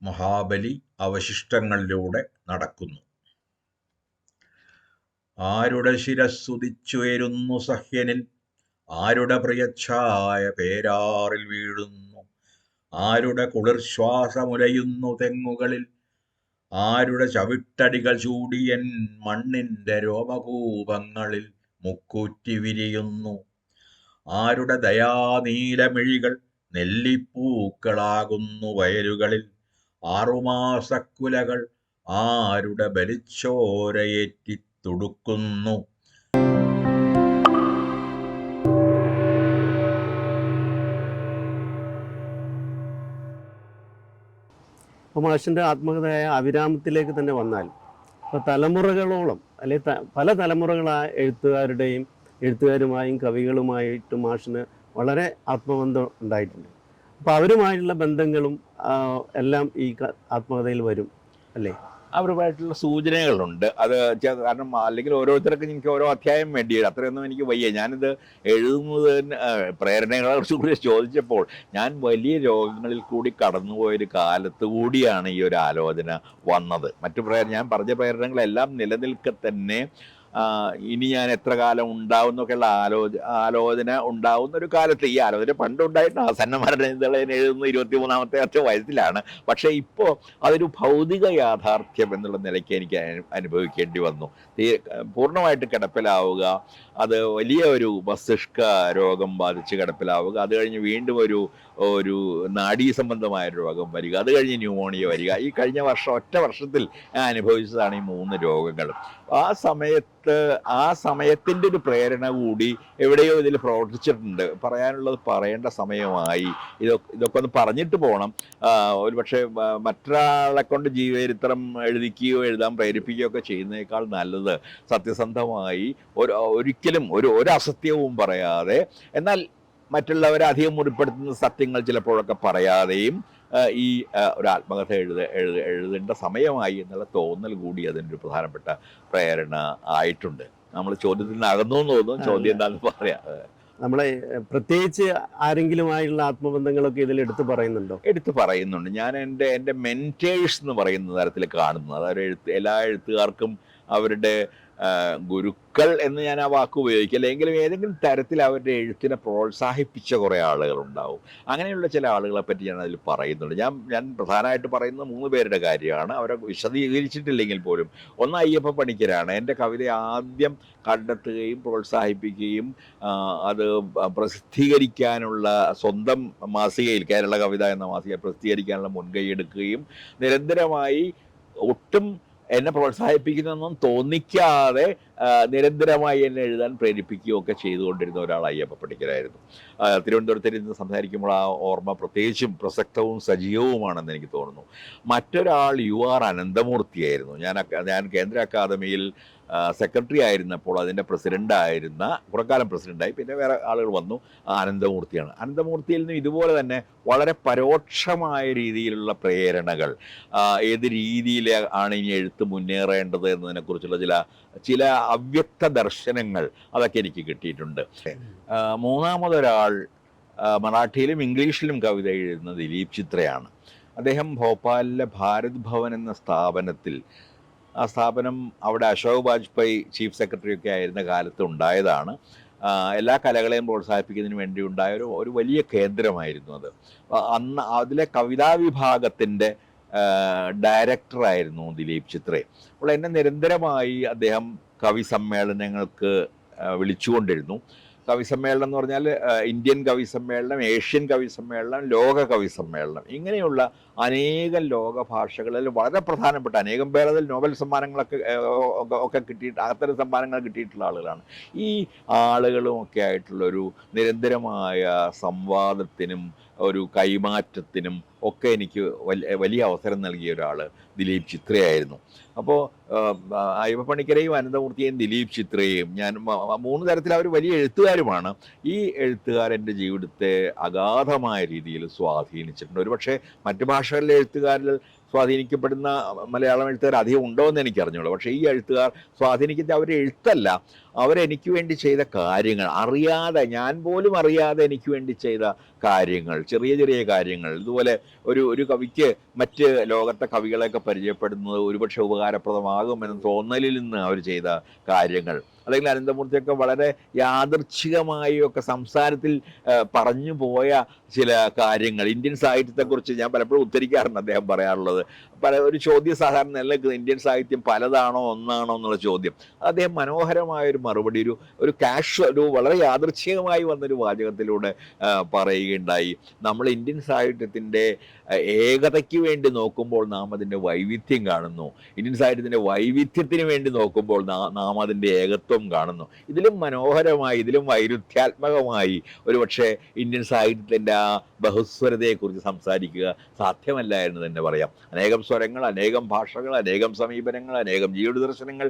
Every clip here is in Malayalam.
മഹാബലി അവശിഷ്ടങ്ങളിലൂടെ നടക്കുന്നു. ആരുടെ ശിരസ്സുദിച്ചുയരുന്നു സഹ്യനിൽ, ആരുടെ പ്രിയച്ഛായ പേരാറിൽ വീഴുന്നു, ആരുടെ കുളിർശ്വാസമുലയുന്നു തെങ്ങുകളിൽ, ആരുടെ ചവിട്ടടികൾ ചൂടിയൻ മണ്ണിന്റെ രോമകൂപങ്ങളിൽ മുക്കൂറ്റി വിരിയുന്നു, ആരുടെ ദയാനീലമിഴികൾ നെല്ലിപ്പൂക്കളാകുന്നു വയലുകളിൽ, ആറുമാസക്കുലകൾ ആരുടെ ബലിച്ചോരയേറ്റി തുടുക്കുന്നു. അപ്പോൾ മാഷിൻ്റെ ആത്മകഥയായ അവിരാമത്തിലേക്ക് തന്നെ വന്നാൽ, ഇപ്പോൾ തലമുറകളോളം അല്ലെങ്കിൽ പല തലമുറകളായ എഴുത്തുകാരുമായും കവികളുമായിട്ടും മാഷിന് വളരെ ആത്മബന്ധം ഉണ്ടായിട്ടുണ്ട്. അപ്പോൾ അവരുമായിട്ടുള്ള ബന്ധങ്ങളും എല്ലാം ഈ ആത്മകഥയിൽ വരും അല്ലേ? അവരുമായിട്ടുള്ള സൂചനകളുണ്ട്. അത് കാരണം അല്ലെങ്കിൽ ഓരോരുത്തർക്കും എനിക്ക് ഓരോ അധ്യായം വേണ്ടി അത്രയൊന്നും എനിക്ക് വയ്യ. ഞാനിത് എഴുതുന്നതിന് പ്രേരണകളെ കുറിച്ച് ചോദിച്ചപ്പോൾ ഞാൻ വലിയ രോഗങ്ങളിൽ കൂടി കടന്നുപോയൊരു കാലത്ത് കൂടിയാണ് ഈ ഒരു ആലോചന വന്നത്. ഞാൻ പറഞ്ഞ പ്രേരണകളെല്ലാം നിലനിൽക്കെ തന്നെ ഇനി ഞാൻ എത്ര കാലം ഉണ്ടാവും എന്നൊക്കെയുള്ള ആലോചന ഉണ്ടാവുന്ന ഒരു കാലത്ത്, ഈ ആലോചന പണ്ടുണ്ടായിട്ട് ആസന്നമരണ എഴുതുന്ന 23-ാമത്തെ വയസ്സിലാണ്. പക്ഷേ ഇപ്പോൾ അതൊരു ഭൗതിക യാഥാർത്ഥ്യം എന്നുള്ള നിലയ്ക്ക് എനിക്ക് അനുഭവിക്കേണ്ടി വന്നു. പൂർണ്ണമായിട്ട് കിടപ്പിലാവുക, അത് വലിയ ഒരു മസ്തിഷ്ക രോഗം ബാധിച്ച് കിടപ്പിലാവുക, അത് കഴിഞ്ഞ് വീണ്ടും ഒരു നാഡീ സംബന്ധമായ രോഗം വരിക, അത് കഴിഞ്ഞ് ന്യൂമോണിയ വരിക. ഈ കഴിഞ്ഞ ഒറ്റ വർഷത്തിൽ ഞാൻ അനുഭവിച്ചതാണ് ഈ 3 രോഗങ്ങളും. ആ സമയത്തിൻ്റെ ഒരു പ്രേരണ കൂടി എവിടെയോ ഇതിൽ പ്രവർത്തിച്ചിട്ടുണ്ട്. പറയാനുള്ളത് പറയേണ്ട സമയമായി. ഇതൊക്കെ ഒന്ന് പറഞ്ഞിട്ട് പോകണം. ഒരു പക്ഷേ മറ്റൊരാളെ കൊണ്ട് ജീവചരിത്രം എഴുതാൻ പ്രേരിപ്പിക്കുകയോ ഒക്കെ ചെയ്യുന്നതിനേക്കാൾ നല്ലത് സത്യസന്ധമായി ഒരിക്കലും ഒരു അസത്യവും പറയാതെ, എന്നാൽ മറ്റുള്ളവരെ അധികം മുറിപ്പെടുത്തുന്ന സത്യങ്ങൾ ചിലപ്പോഴൊക്കെ പറയാതെയും ഈ ഒരു ആത്മകഥ എഴുതേണ്ട സമയമായി എന്നുള്ള തോന്നൽ കൂടി അതിൻ്റെ ഒരു പ്രധാനപ്പെട്ട പ്രേരണ ആയിട്ടുണ്ട്. നമ്മൾ ചോദ്യത്തിൽ നിന്ന് അകന്നു തോന്നും. ചോദ്യം എന്താണെന്ന് പറയാം. നമ്മളെ പ്രത്യേകിച്ച് ആരെങ്കിലുമായുള്ള ആത്മബന്ധങ്ങളൊക്കെ ഇതിൽ എടുത്തു പറയുന്നുണ്ട്. ഞാൻ എൻ്റെ മെൻറ്റേഴ്സ് എന്ന് പറയുന്ന തരത്തിൽ കാണുന്നത്. അതായത് എല്ലാ എഴുത്തുകാർക്കും അവരുടെ ഗുരുക്കൾ എന്ന് ഞാൻ ആ വാക്ക് ഉപയോഗിക്കില്ല, എങ്കിലും ഏതെങ്കിലും തരത്തിൽ അവരുടെ എഴുത്തിനെ പ്രോത്സാഹിപ്പിച്ച കുറേ ആളുകളുണ്ടാവും. അങ്ങനെയുള്ള ചില ആളുകളെ പറ്റി ഞാൻ അതിൽ പറയുന്നുണ്ട്. ഞാൻ പ്രധാനമായിട്ട് പറയുന്നത് 3 പേരുടെ കാര്യമാണ്. അവരെ വിശദീകരിച്ചിട്ടില്ലെങ്കിൽ പോലും. ഒന്ന് അയ്യപ്പ പണിക്കരാണ്. എൻ്റെ കവിത ആദ്യം കണ്ടെത്തുകയും പ്രോത്സാഹിപ്പിക്കുകയും അത് പ്രസിദ്ധീകരിക്കാനുള്ള സ്വന്തം മാസികയിൽ, കേരള കവിത എന്ന മാസിക പ്രസിദ്ധീകരിക്കാനുള്ള മുൻകൈ എടുക്കുകയും നിരന്തരമായി ഒട്ടും എന്നെ പ്രോത്സാഹിപ്പിക്കുന്നതൊന്നും തോന്നിക്കാതെ നിരന്തരമായി എന്നെ എഴുതാൻ പ്രേരിപ്പിക്കുകയൊക്കെ ചെയ്തുകൊണ്ടിരുന്ന ഒരാൾ അയ്യപ്പ പണിക്കരായിരുന്നു. തിരുവനന്തപുരത്തിരുന്ന് സംസാരിക്കുമ്പോൾ ആ ഓർമ്മ പ്രത്യേകിച്ചും പ്രസക്തവും സജീവവുമാണെന്ന് എനിക്ക് തോന്നുന്നു. മറ്റൊരാൾ UR അനന്തമൂർത്തിയായിരുന്നു. ഞാൻ കേന്ദ്ര അക്കാദമിയിൽ സെക്രട്ടറി ആയിരുന്നപ്പോൾ അതിൻ്റെ പ്രസിഡൻ്റായിരുന്ന, കുറക്കാലം പ്രസിഡൻ്റായി, പിന്നെ വേറെ ആളുകൾ വന്നു. അനന്തമൂർത്തിയാണ്. അനന്തമൂർത്തിയിൽ നിന്നും ഇതുപോലെ തന്നെ വളരെ പരോക്ഷമായ രീതിയിലുള്ള പ്രേരണകൾ, ഏത് രീതിയിൽ ആണ് ഇനി എഴുത്ത് മുന്നേറേണ്ടത് എന്നതിനെക്കുറിച്ചുള്ള ചില അവ്യക്ത ദർശനങ്ങൾ അതൊക്കെ എനിക്ക് കിട്ടിയിട്ടുണ്ട്. മൂന്നാമതൊരാൾ മറാഠിയിലും ഇംഗ്ലീഷിലും കവിത എഴുതുന്ന ദിലീപ് ചിത്രയാണ്. അദ്ദേഹം ഭോപ്പാലിലെ ഭാരത് ഭവൻ എന്ന സ്ഥാപനത്തിൽ, ആ സ്ഥാപനം അവിടെ അശോക് വാജ്പേയി ചീഫ് സെക്രട്ടറി ഒക്കെ ആയിരുന്ന കാലത്ത് ഉണ്ടായതാണ്. എല്ലാ കലകളെയും പ്രോത്സാഹിപ്പിക്കുന്നതിന് വേണ്ടി ഉണ്ടായ ഒരു വലിയ കേന്ദ്രമായിരുന്നു അത്. അന്ന് അതിലെ കവിതാ വിഭാഗത്തിൻ്റെ ഡയറക്ടറായിരുന്നു ദിലീപ് ചിത്രേ. അപ്പോൾ എന്നെ നിരന്തരമായി അദ്ദേഹം കവി സമ്മേളനങ്ങൾക്ക് വിളിച്ചുകൊണ്ടിരുന്നു. കവി സമ്മേളനം എന്ന് പറഞ്ഞാൽ ഇന്ത്യൻ കവി സമ്മേളനം, ഏഷ്യൻ കവി സമ്മേളനം, ലോക കവി സമ്മേളനം, ഇങ്ങനെയുള്ള അനേകം ലോക ഭാഷകളിൽ വളരെ പ്രധാനപ്പെട്ട അനേകം പേർ അതിൽ നോബൽ സമ്മാനങ്ങളൊക്കെ കിട്ടിയിട്ട്, അത്തരം സമ്മാനങ്ങൾ കിട്ടിയിട്ടുള്ള ആളുകളാണ്. ഈ ആളുകളുമൊക്കെ ആയിട്ടുള്ളൊരു നിരന്തരമായ സംവാദത്തിനും ഒരു കൈമാറ്റത്തിനും ഒക്കെ എനിക്ക് വലിയ അവസരം നൽകിയ ഒരാൾ ദിലീപ് ചിത്രയായിരുന്നു. അപ്പോൾ അയ്യപ്പ പണിക്കരെയും അനന്തമൂർത്തിയെയും ദിലീപ് ചിത്രയെയും ഞാൻ 3 തരത്തിൽ അവർ വലിയ എഴുത്തുകാരുമാണ്. ഈ എഴുത്തുകാരെൻ്റെ ജീവിതത്തെ അഗാധമായ രീതിയിൽ സ്വാധീനിച്ചിട്ടുണ്ട്. ഒരുപക്ഷെ മറ്റു ഭാഷകളിലെ എഴുത്തുകാരിൽ സ്വാധീനിക്കപ്പെടുന്ന മലയാളം എഴുത്തുകാർ അധികം ഉണ്ടോ എന്ന് എനിക്കറിഞ്ഞുള്ളൂ. പക്ഷേ ഈ എഴുത്തുകാർ സ്വാധീനിക്കുന്ന അവരുടെ എഴുത്തല്ല, അവരെനിക്ക് വേണ്ടി ചെയ്ത കാര്യങ്ങൾ, അറിയാതെ, ഞാൻ പോലും അറിയാതെ എനിക്ക് വേണ്ടി ചെയ്ത കാര്യങ്ങൾ, ചെറിയ ചെറിയ കാര്യങ്ങൾ. ഇതുപോലെ ഒരു കവിക്ക് മറ്റ് ലോകത്തെ കവികളെയൊക്കെ പരിചയപ്പെടുന്നത് ഒരുപക്ഷെ ഉപകാരപ്രദമാകുമെന്ന് തോന്നലിൽ നിന്ന് അവർ ചെയ്ത കാര്യങ്ങൾ, അല്ലെങ്കിൽ അനന്തമൂർത്തിയൊക്കെ വളരെ യാദൃച്ഛികമായി ഒക്കെ സംസാരത്തിൽ പറഞ്ഞു പോയ ചില കാര്യങ്ങൾ ഇന്ത്യൻ സാഹിത്യത്തെക്കുറിച്ച് ഞാൻ പലപ്പോഴും ഉദ്ധരിക്കാറുണ്ട്. അദ്ദേഹം പറയാറുള്ളത് ഒരു ചോദ്യം സാധാരണ നിലനിൽക്കുന്നത് ഇന്ത്യൻ സാഹിത്യം പലതാണോ ഒന്നാണോ എന്നുള്ള ചോദ്യം. അദ്ദേഹം മനോഹരമായൊരു മറുപടി ഒരു ഒരു വളരെ യാദൃച്ഛികമായി വന്നൊരു വാചകത്തിലൂടെ പറയുകയുണ്ടായി. നമ്മൾ ഇന്ത്യൻ സാഹിത്യത്തിൻ്റെ ഏകതയ്ക്ക് വേണ്ടി നോക്കുമ്പോൾ നാം അതിൻ്റെ വൈവിധ്യം കാണുന്നു, ഇന്ത്യൻ സാഹിത്യത്തിൻ്റെ വൈവിധ്യത്തിന് വേണ്ടി നോക്കുമ്പോൾ നാം അതിൻ്റെ ഏകത്വം കാണുന്നു. ഇതിലും മനോഹരമായി, ഇതിലും വൈരുദ്ധ്യാത്മകമായി ഒരുപക്ഷെ ഇന്ത്യൻ സാഹിത്യത്തിൻ്റെ ആ ബഹുസ്വരതയെക്കുറിച്ച് സംസാരിക്കുക സാധ്യമല്ല എന്ന് തന്നെ പറയാം. അനേകം സ്വരങ്ങൾ, അനേകം ഭാഷകൾ, അനേകം സമീപനങ്ങൾ, അനേകം ജീവിത ദർശനങ്ങൾ,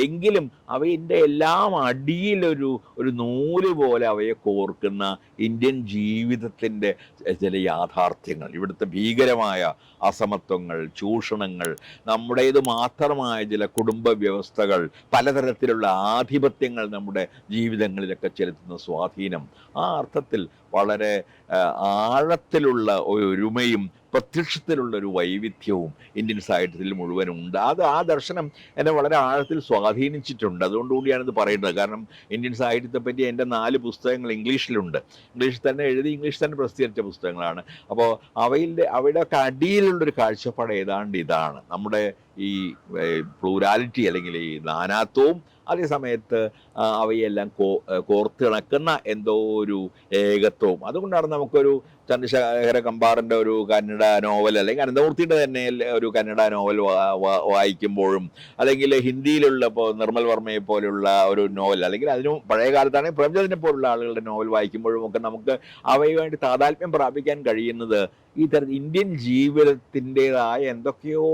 എങ്കിലും അവയുടെ എല്ലാം അടിയിലൊരു നൂല് പോലെ അവയെ കോർക്കുന്ന ഇന്ത്യൻ ജീവിതത്തിൻ്റെ ചില യാഥാർത്ഥ്യങ്ങൾ, ഇവിടുത്തെ ഭീകരമായ അസമത്വങ്ങൾ, ചൂഷണങ്ങൾ, നമ്മുടേത് മാത്രമായ ചില കുടുംബ വ്യവസ്ഥകൾ, പലതരത്തിലുള്ള ആധിപത്യങ്ങൾ നമ്മുടെ ജീവിതങ്ങളിലൊക്കെ ചെലുത്തുന്ന സ്വാധീനം, ആ അർത്ഥത്തിൽ വളരെ ആഴത്തിലുള്ള ഒരുമയും പ്രത്യക്ഷത്തിലുള്ളൊരു വൈവിധ്യവും ഇന്ത്യൻ സാഹിത്യത്തിൽ മുഴുവനുണ്ട്. ആ ദർശനം എന്നെ വളരെ ആഴത്തിൽ സ്വാധീനിച്ചിട്ടുണ്ട്. അതുകൊണ്ടുകൂടിയാണിത് പറയുന്നത്. കാരണം ഇന്ത്യൻ സാഹിത്യത്തെപ്പറ്റി എൻ്റെ 4 പുസ്തകങ്ങൾ ഇംഗ്ലീഷിലുണ്ട്. ഇംഗ്ലീഷിൽ തന്നെ എഴുതി, ഇംഗ്ലീഷിൽ തന്നെ പ്രസിദ്ധീകരിച്ച പുസ്തകങ്ങളാണ്. അപ്പോൾ അവയുടെയൊക്കെ അടിയിലുള്ളൊരു കാഴ്ചപ്പാട് ഏതാണ്ട് ഇതാണ്. നമ്മുടെ ഈ പ്ലൂരാലിറ്റി അല്ലെങ്കിൽ ഈ നാനാത്വവും അതേസമയത്ത് അവയെല്ലാം കോർത്തിണക്കുന്ന എന്തോ ഒരു ഏകത്വവും. അതുകൊണ്ടാണ് നമുക്കൊരു ചന്ദ്രശേഖര കമ്പാറിൻ്റെ ഒരു കന്നഡ നോവൽ, അല്ലെങ്കിൽ അനന്തമൂർത്തിയുടെ തന്നെ ഒരു കന്നഡ നോവൽ വായിക്കുമ്പോഴും, അല്ലെങ്കിൽ ഹിന്ദിയിലുള്ള ഇപ്പോൾ നിർമ്മൽ വർമ്മയെ പോലുള്ള ഒരു നോവൽ, അല്ലെങ്കിൽ അതിനും പഴയ കാലത്താണെങ്കിൽ പ്രേംചന്ദിനെ പോലുള്ള ആളുകളുടെ നോവൽ വായിക്കുമ്പോഴും ഒക്കെ നമുക്ക് അവയുമായിട്ട് താതാത്മ്യം പ്രാപിക്കാൻ കഴിയുന്നത് ഈ തരത്തിൽ ഇന്ത്യൻ ജീവിതത്തിൻ്റെതായ എന്തൊക്കെയോ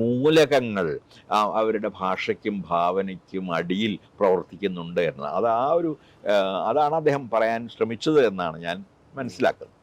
മൂലകങ്ങൾ അവരുടെ ഭാഷയ്ക്കും ഭാവനയ്ക്കും അടിയിൽ പ്രവർത്തിക്കുന്നുണ്ട് എന്നത്. അതാണ് അദ്ദേഹം പറയാൻ ശ്രമിച്ചത് എന്നാണ് ഞാൻ മനസ്സിലാക്കുന്നത്.